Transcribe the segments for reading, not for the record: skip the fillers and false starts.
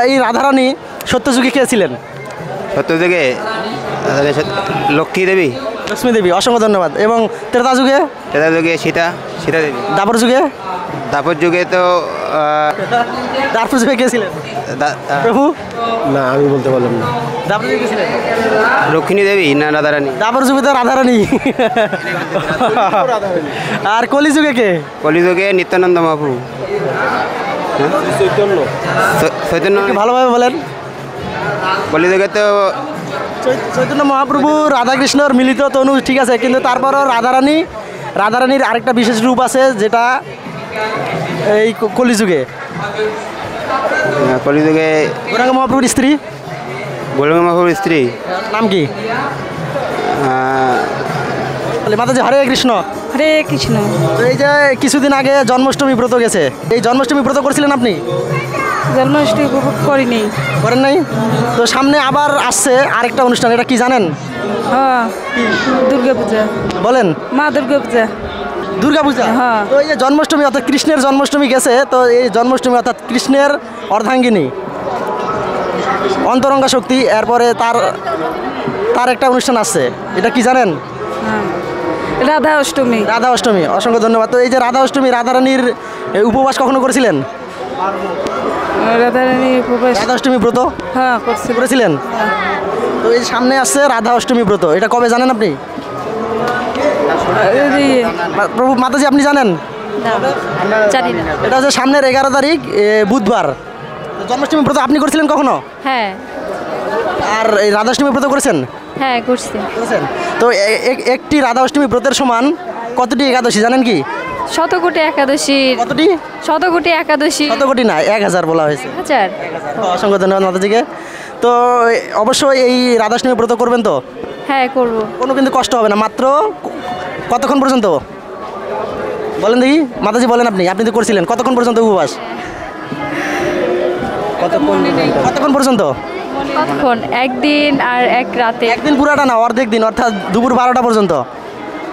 এই রাধারানী সত্যযুগে কে ছিলেন? সত্যযুগে লক্ষ্মী দেবী। লক্ষ্মী দেবী, অসংখ্য ধন্যবাদ। এবং ত্রেতা যুগে? ত্রেতা যুগে সীতা দেবী। দ্বাপর যুগে? দ্বাপর যুগে তো দ্বাপর যুগে কে ছিলেন প্রভু? না, আমি বলতে পারলাম না। দ্বাপর যুগে কে ছিলেন? রক্ষিণী দেবী না রাধারানী? দ্বাপর যুগে তো রাধারানী। আর কলি যুগে কে? কলিযুগে নিত্যানন্দ মহাপ্রভু। চৈতন্য ভালোভাবে বলেন। কলিযুগে তো চৈতন্য মহাপ্রভু রাধাকৃষ্ণর মিলিত তনু, ঠিক আছে, কিন্তু তারপরও রাধারানীর আরেকটা বিশেষ রূপ আছে যেটা এই কলিযুগে। কলিযুগে গৌরাঙ্গ মহাপ্রভুর স্ত্রী? গৌরাঙ্গ মহাপ্রভুর স্ত্রী নাম কি? মাতাজি হরে কৃষ্ণ। হরে কৃষ্ণ। তো এই যে কিছুদিন আগে জন্মাষ্টমী ব্রত গেছে, এই জন্মাষ্টমী ব্রত করছিলেন আপনি? জন্মাষ্টমী উপভোগ করিনি। করেন নাই? তো সামনে আবার আসছে আরেকটা অনুষ্ঠান, এটা কি জানেন? হ্যাঁ, দুর্গা পূজা। বলেন। মা দুর্গা পূজা। দুর্গা পূজা। হ্যাঁ। তো এই যে জন্মাষ্টমী অর্থাৎ কৃষ্ণের জন্মাষ্টমী গেছে, তো এই জন্মাষ্টমী অর্থাৎ কৃষ্ণের অর্ধাঙ্গিনী অন্তরঙ্গা শক্তি, এরপরে তার একটা অনুষ্ঠান আসছে, এটা কি জানেন? হ্যাঁ, রাধা অষ্টমী। রাধা অষ্টমী, অসংখ্য ধন্যবাদ। তো এই যে রাধা অষ্টমী, রাধারানীর উপবাস কখনো করেছিলেন? রাধারানী উপবাস। রাধা অষ্টমী ব্রত হ্যাঁ, করছি। করেছিলেন? তো এই সামনে আসছে রাধা অষ্টমী ব্রত, এটা কবে জানেন আপনি? প্রভু মাতাজি আপনি জানেন? জানি না। এটা হচ্ছে সামনের 11 তারিখ বুধবার। জন্মাষ্টমী ব্রত আপনি করেছিলেন কখনো? হ্যাঁ। আর এই রাধাষ্টমী ব্রত করেছেন? হ্যাঁ, করছি। করেছেন। তো একটি রাধা অষ্টমী ব্রতের সমান কতটি একাদশী জানেন কি? শতকোটি একাদশী। কতটি? শতকোটি একাদশী। শতকোটি না, 1000 বলা হয়েছে। 1000। অসংখ্য ধন্যবাদ মাতাজিকে। তো অবশ্যই এই রাধাষ্টমী ব্রত করবেন তো? হ্যাঁ, করব। কোনো কিন্তু কষ্ট হবে না। মাত্র কতক্ষণ পর্যন্ত বলেন দেখি মাতাজি, বলেন। আপনি তো করছিলেন, কতক্ষণ পর্যন্ত উপবাস? কতক্ষণ পর্যন্ত? কতক্ষণ? একদিন আর এক রাতে। একদিন পুরাটা না, অর্ধেক দিন, অর্থাৎ দুপুর 12টা পর্যন্ত।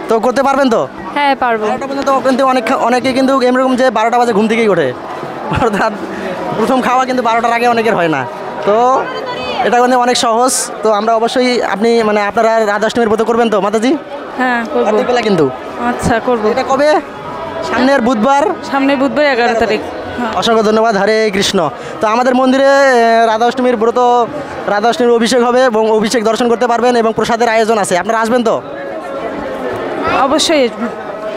তো করতে পারবেন তো? হ্যাঁ, পারবো। 12টা পর্যন্ত কিন্তু অনেকে কিন্তু এরকম যে 12টা বাজে ঘুম থেকেই ওঠে, অর্থাৎ প্রথম খাওয়া কিন্তু 12টার আগে অনেকের হয় না। তো এটা কিন্তু অনেক সহজ। তো আমরা অবশ্যই আপনারা রাধাষ্টমীর ব্রত করবেন তো মাতাজি? হ্যাঁ, করব। অর্ধেক বেলা কিন্তু। আচ্ছা, করব। এটা কবে? সামনের বুধবার। সামনে বুধবার 11 তারিখ। অসংখ্য ধন্যবাদ। হরে কৃষ্ণ। তো আমাদের মন্দিরে রাধা অষ্টমীর ব্রত, রাধা অষ্টমীর অভিষেক হবে এবং অভিষেক দর্শন করতে পারবেন এবং প্রসাদের আয়োজন আছে। আপনারা আসবেন তো? অবশ্যই।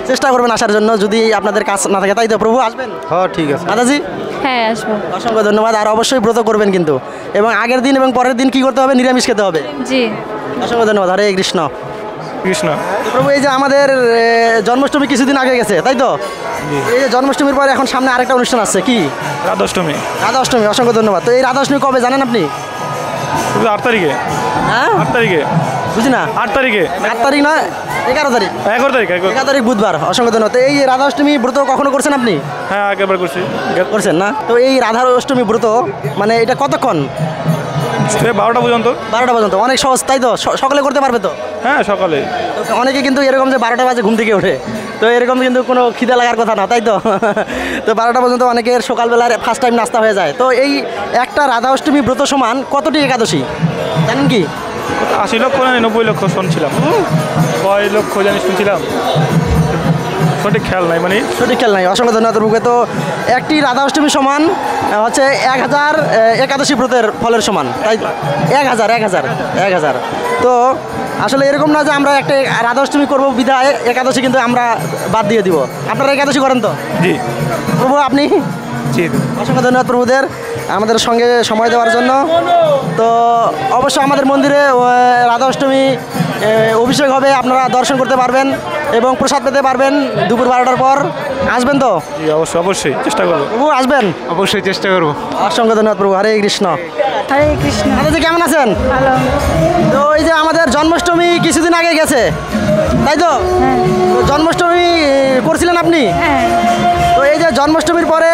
চেষ্টা করবেন আসার জন্য, যদি আপনাদের কাজ না থাকে, তাই তো প্রভু? আসবেন? হ্যাঁ, ঠিক আছে মাতাজি? হ্যাঁ, আসবো। অসংখ্য ধন্যবাদ। আর অবশ্যই ব্রত করবেন কিন্তু, এবং আগের দিন এবং পরের দিন কি করতে হবে? নিরামিষ খেতে হবে। জি। অসংখ্য ধন্যবাদ। হরে কৃষ্ণ। কৃষ্ণ। প্রভু এই যে আমাদের জন্মাষ্টমী কিছুদিন আগে গেছে, তাই তো? এই যে জন্মাষ্টমীর পরে এখন সামনে আরেকটা অনুষ্ঠান আসছে, কি? রাধাষ্টমী। রাধা অষ্টমী, অসংখ্য ধন্যবাদ। তো এই রাধা অষ্টমী কবে জানেন আপনি? 8 তারিখে। হ্যাঁ, 8 তারিখে। বুঝি না। 8 তারিখে। 8 তারিখ না, 11 তারিখ। 11 তারিখ। 11 তারিখ বুধবার। অসংখ্য ধন্যবাদ। তো এই রাধা অষ্টমী ব্রত কখনো করছেন আপনি? হ্যাঁ, আগেবার করছি। করছেন না? তো এই রাধা অষ্টমী ব্রত এটা কতক্ষণ? 12টা পর্যন্ত। 12টা পর্যন্ত। অনেক সহজ, তাই তো? সকালে করতে পারবে তো? হ্যাঁ, সকালে। তো অনেকে কিন্তু এরকম যে 12টা বাজে ঘুম থেকে ওঠে, তো এরকম কিন্তু কোনো খিদে লাগার কথা না, তাই তো? তো 12টা পর্যন্ত অনেকের সকালবেলার ফার্স্ট টাইম নাস্তা হয়ে যায়। তো এই একটা রাধা অষ্টমী ব্রত সমান কতটি একাদশী জানেন কি? 80 লক্ষ না 90 লক্ষ শুনছিলাম। কয় লক্ষ জানি শুনছিলাম, সঠিক খেয়াল নাই। সঠিক খেয়াল নাই। অসংখ্য ধন্যবাদ প্রভুকে। তো একটি রাধা অষ্টমী সমান হচ্ছে 1000 একাদশী ব্রতের ফলের সমান, তাই 1000। তো আসলে এরকম না যে আমরা একটা রাধা অষ্টমী করবো বিধায় একাদশী কিন্তু আমরা বাদ দিয়ে দিব। আপনারা একাদশী করেন তো? জি। প্রভু আপনি? জি। অসংখ্য ধন্যবাদ প্রভুদের আমাদের সঙ্গে সময় দেওয়ার জন্য। তো অবশ্যই আমাদের মন্দিরে রাধা অষ্টমী অভিষেক হবে, আপনারা দর্শন করতে পারবেন এবং প্রসাদ পেতে পারবেন দুপুর 12টার পর। আসবেন তো? জি, অবশ্যই চেষ্টা করবো। প্রভু আসবেন? অবশ্যই চেষ্টা করবো। অসংখ্য ধন্যবাদ প্রভু। হরে কৃষ্ণ। হরে কৃষ্ণ। দাদাজি কেমন আছেন? ভালো। তো এই যে আমাদের জন্মাষ্টমী কিছুদিন আগে গেছে, তাই তো? হ্যাঁ। তো জন্মাষ্টমী করছিলেন আপনি? হ্যাঁ। তো এই যে জন্মাষ্টমীর পরে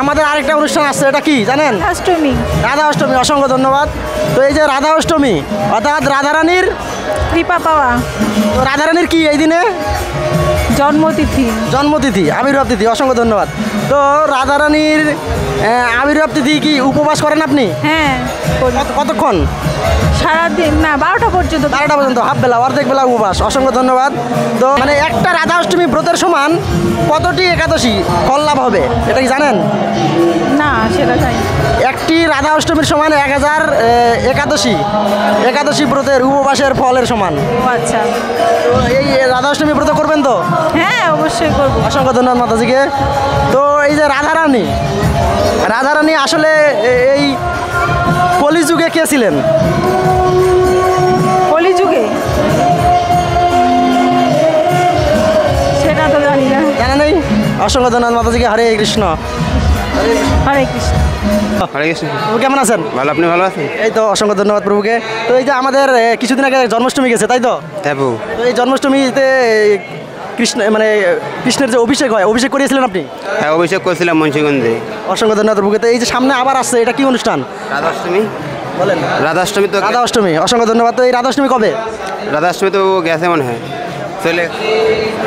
আমাদের আরেকটা অনুষ্ঠান আসছে, এটা কি জানেন? অষ্টমী। রাধা অষ্টমী। অসংখ্য ধন্যবাদ। তো এই যে রাধা অষ্টমী অর্থাৎ রাধারানীর কৃপা পাওয়া। তো রাধারানীর কি এই দিনে? জন্মতিথি। জন্মতিথি, আবির্ভাব তিথি। অসংখ্য ধন্যবাদ। তো রাধারানীর আবির্ভাব তিথি কি উপবাস করেন আপনি? হ্যাঁ করি। কতক্ষণ? সারাদিন না 12টা পর্যন্ত। 12টা পর্যন্ত, হাফ বেলা, অর্ধেক বেলা উপবাস। অসংখ্য ধন্যবাদ। তো মানে একটা রাধা অষ্টমী ব্রতের সমান কতটি একাদশী ফল লাভ হবে এটা কি জানেন? না সেটা জানি না। একটি রাধা অষ্টমীর সমান 1000 একাদশী ব্রতের উপবাসের ফলের সমান। ও আচ্ছা। তো এই রাধা অষ্টমী ব্রত করবেন তো? হ্যাঁ অবশ্যই করব। অসংখ্য ধন্যবাদ মাতাজিকে। তো এই যে রাধারানী আসলে এই কলিযুগে কে ছিলেন? কলিযুগে সেটা তো জানি না। জানা নেই? অসংখ্য ধন্যবাদ মাতাজিকে। হরে কৃষ্ণ। হরে কৃষ্ণ। হরে কৃষ্ণ। প্রভু কেমন আছেন? ভালো, আপনি ভালো আছেন? এই তো অসংখ্য ধন্যবাদ প্রভুকে। তো এই যে আমাদের কিছুদিন আগে জন্মাষ্টমী গেছে, তাই তো? হ্যাঁ প্রভু। তো এই জন্মাষ্টমীতে কৃষ্ণের যে অভিষেক হয়, অভিষেক করিয়েছিলেন আপনি? হ্যাঁ, অভিষেক করছিলাম মুন্সিগঞ্জে। অসংখ্য ধন্যবাদ প্রভুকে। তো এই যে সামনে আবার আসছে, এটা কি অনুষ্ঠান রাধাষ্টমী। বলেন? রাধাষ্টমী তো রাধা অষ্টমী। অসংখ্য ধন্যবাদ। তো এই রাধা অষ্টমী কবে? রাধাষ্টমী তো গেছে মনে হয়, চলে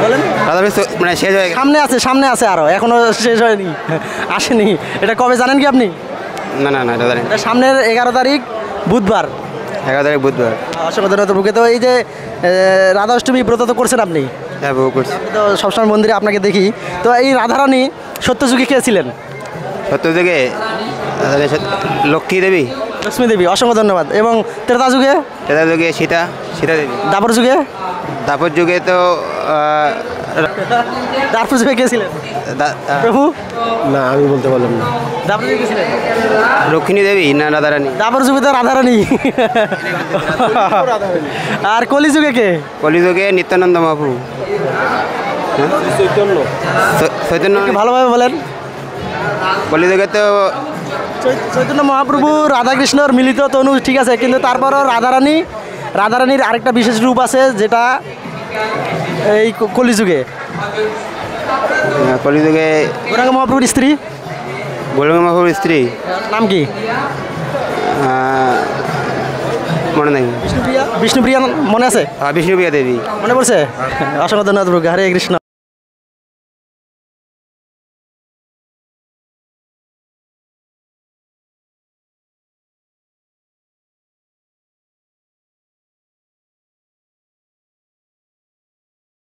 বলেন। রাধাষ্টমী মানে শেষ হয়ে গেছে। সামনে আছে আরো, এখনো শেষ হয়নি, আসেনি। এটা কবে জানেন কি আপনি? না না না, এটা জানি না। এটা সামনের 11 তারিখ বুধবার। 11 তারিখ বুধবার। অসংখ্য ধন্যবাদ প্রভুকে। তো এই যে রাধা অষ্টমী ব্রত তো করছেন আপনি, হ্যাঁ প্রভু করছি। তো সবসময় মন্দিরে আপনাকে দেখি। তো এই রাধারানী সত্যযুগে কে ছিলেন? সত্য থেকে লক্ষ্মী দেবী। লক্ষ্মী দেবী। অসংখ্য ধন্যবাদ। এবং ত্রেতা যুগে? তেতার যুগে সীতা দেবী। দাপর যুগে? দাপর যুগে তো দাপর যুগে কে ছিলেন প্রভু? না আমি বলতে পারলাম না। দাপর যুগে কে ছিলেন? রক্ষিণী দেবী না রাধারানী? দাপর যুগে তো রাধারানী। আর কলি যুগে কে? কলিযুগে নিত্যানন্দ মহাপ্রভু। চৈতন্য। একটু ভালোভাবে বলেন। কলিযুগে তো চৈতন্য মহাপ্রভু রাধাকৃষ্ণর মিলিত তনু, ঠিক আছে, কিন্তু তারপরও রাধারানীর আরেকটা বিশেষ রূপ আছে যেটা এই কলিযুগে। কলিযুগে গৌরাঙ্গ মহাপ্রভুর স্ত্রী গৌরাঙ্গ মহাপ্রভুর স্ত্রী নাম কি? মনে নেই। বিষ্ণুপ্রিয়া মনে আছে? বিষ্ণুপ্রিয়া দেবী। মনে পড়ছে? অসংখ্য ধন্যবাদ প্রভু। হরে কৃষ্ণ।